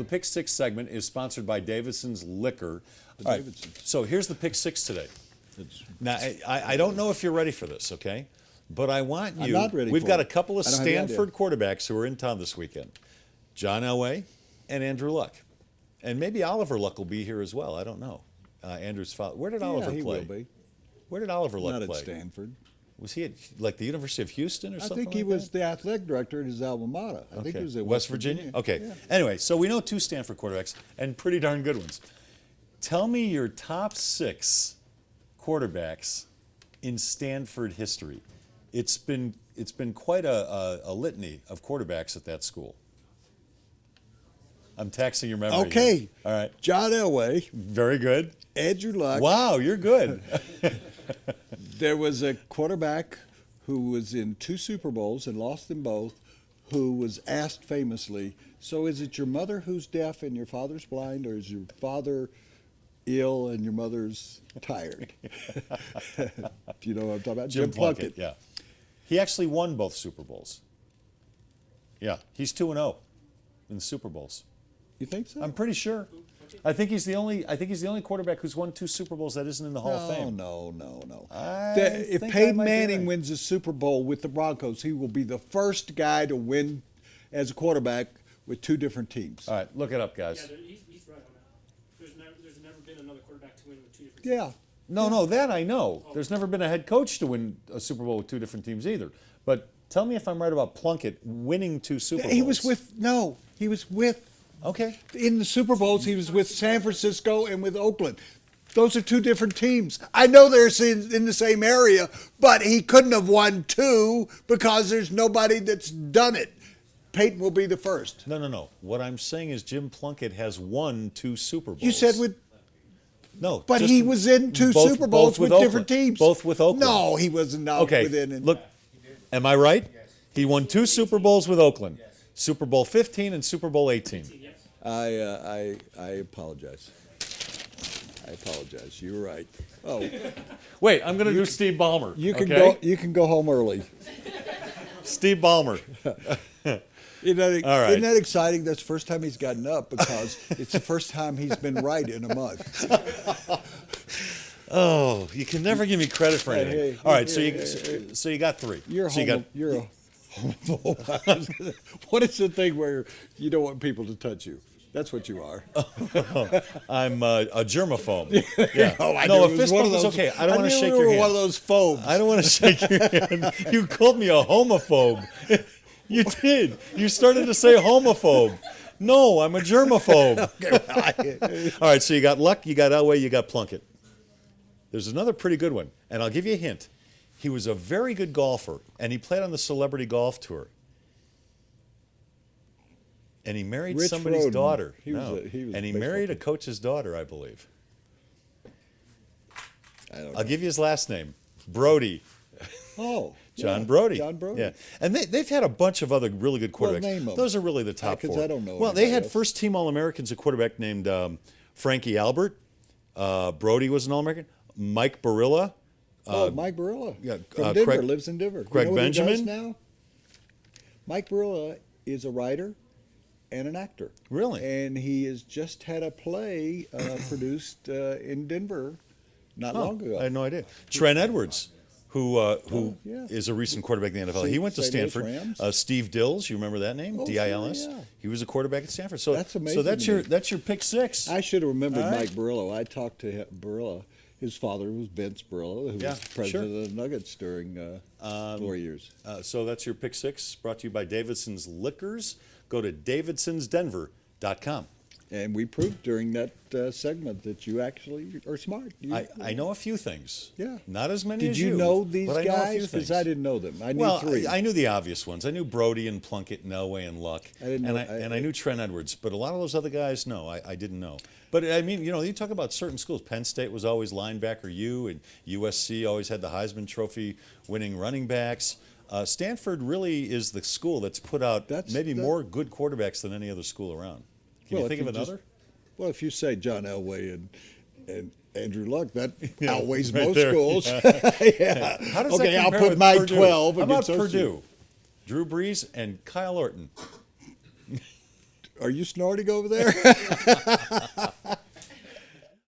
the Pick Six segment is sponsored by Davidson's Liquor. All right, Davidson. so here's the Pick Six today. Now, I don't know if you're ready for this, okay? But I want you. I'm not ready We've for got it. a couple of I don't have any Stanford quarterbacks who are in town this weekend. John Elway and Andrew Luck. And maybe Oliver Luck will be here as well. I don't know. Andrew's father. Where did Oliver he play? will be. Where did Oliver Luck Not play? at Stanford. Was he at like the University of Houston or I something think he like was that? the athletic director at his alma mater. I think he was at West Virginia? Okay. Yeah. Anyway, so we know two Stanford quarterbacks and pretty darn good ones. Tell me your top 6 quarterbacks in Stanford history. It's been quite a litany of quarterbacks at that school. I'm taxing your memory. Okay. Here. All right. John Elway, Very good. Andrew Luck. Wow, you're good. There was a quarterback who was in 2 Super Bowls and lost them both, who was asked famously, so is it your mother who's deaf and your father's blind, or is your father ill and your mother's tired? Do you know what I'm talking about? Jim Plunkett. Yeah. He actually won both Super Bowls. Yeah, he's 2-0 in the Super Bowls. You think so? I'm pretty sure. I think he's the only quarterback who's won 2 Super Bowls that isn't in the Hall of Fame. No. think If I Peyton might be Manning right. wins a Super Bowl with the Broncos, he will be the first guy to win as a quarterback with 2 different teams. All right, look it up, guys. Yeah, he's right on that. There's never been another quarterback to win with 2 different Yeah. No, that I know. There's never been a head coach to win a Super Bowl with 2 different teams either. But tell me if I'm right about Plunkett winning 2 Super Bowls. He was with Okay. in the Super Bowls, he was with San Francisco and with Oakland. Those are 2 different teams. I know they're in the same area, but he couldn't have won 2 because there's nobody that's done it. Peyton will be the first. No. What I'm saying is Jim Plunkett has won 2 Super Bowls. You said with, no, but just he was in 2 both- Super Bowls both with Oakland. different teams. Both with Oakland. No, he was not Okay, within. look, am I right? He won 2 Super Bowls with Oakland. Super Bowl 15 and Super Bowl 18. I apologize. I apologize. You were right. Oh, Wait, I'm going to do Steve Ballmer. you can okay? go. You can go home early. Steve Ballmer. Isn't that, All right. isn't that exciting? That's the first time he's gotten up because it's the first time he's been right in a month. Oh, you can never give me credit for anything. Hey, All right, so you got 3. You're so you got, you're a homophobe. What is the thing where you don't want people to touch you? That's what you are. I'm a germaphobe. Yeah. Oh, I No, knew a it was fist one bump of is those- okay. I don't want to knew shake you your were hand. one of those phobes. I don't want to shake your hand. You called me a homophobe. You did. You started to say homophobe. No, I'm a germaphobe. All right, so you got Luck, you got Elway, you got Plunkett. There's another pretty good one, and I'll give you a hint. He was a very good golfer, and he played on the Celebrity Golf Tour. And he married Rich somebody's Rhoden. daughter. He was No. a- he was and a he baseball married a player. coach's daughter, I believe. I don't I'll know. give you his last name. Brodie. Oh, John yeah, Brodie. John Brodie. Yeah. And they've had a bunch of other really good Well, quarterbacks. name 'em. Those are really the top 'cause 4. I don't know Well, they anybody had else. first team All-Americans, a quarterback named Frankie Albert. Brodie was an All-American. Mike Barilla. Mike Barilla. yeah, From Denver, Craig- lives in Denver. Craig you know what he does Benjamin? now? Mike Barilla is a writer and an actor. Really? And he has just had a play produced in Denver not long ago. I had no idea. Trent Edwards, who yeah. is a recent quarterback in the NFL. He went to St. Louis Stanford. Rams. Steve Dills, you remember that name? Oh, D-I-L-S. sure, yeah. He was a quarterback at Stanford. So That's So amazing that's to me. your pick 6. I should have remembered All right. Mike Barilla. I talked to Barilla. His father was Vince Barilla, who Yeah, was president of the Nuggets during 4 years. So that's your pick 6, brought to you by Davidson's Liquors. Go to davidsonsdenver.com. And we proved during that segment that you actually are smart. I know a few things. Yeah. Not as many Did as you know these but I know a few guys? Because things. I didn't know them. I knew Well, 3. I knew the obvious ones. I knew Brodie and Plunkett and Elway and Luck. I didn't know- and I knew Trent Edwards. But a lot of those other guys, no, I didn't know. But I mean, you talk about certain schools. Penn State was always linebacker U, and USC always had the Heisman Trophy winning running backs. Stanford really is the school that's put out maybe more good quarterbacks than any other school around. Can you think of another? Well, if you say John Elway and Andrew Luck, that Yeah, outweighs right most there. schools. Yeah. How does Okay, that I'll compare put with my Purdue? 12 How about against those two. Purdue? Drew Brees and Kyle Orton. Are you snorting over there?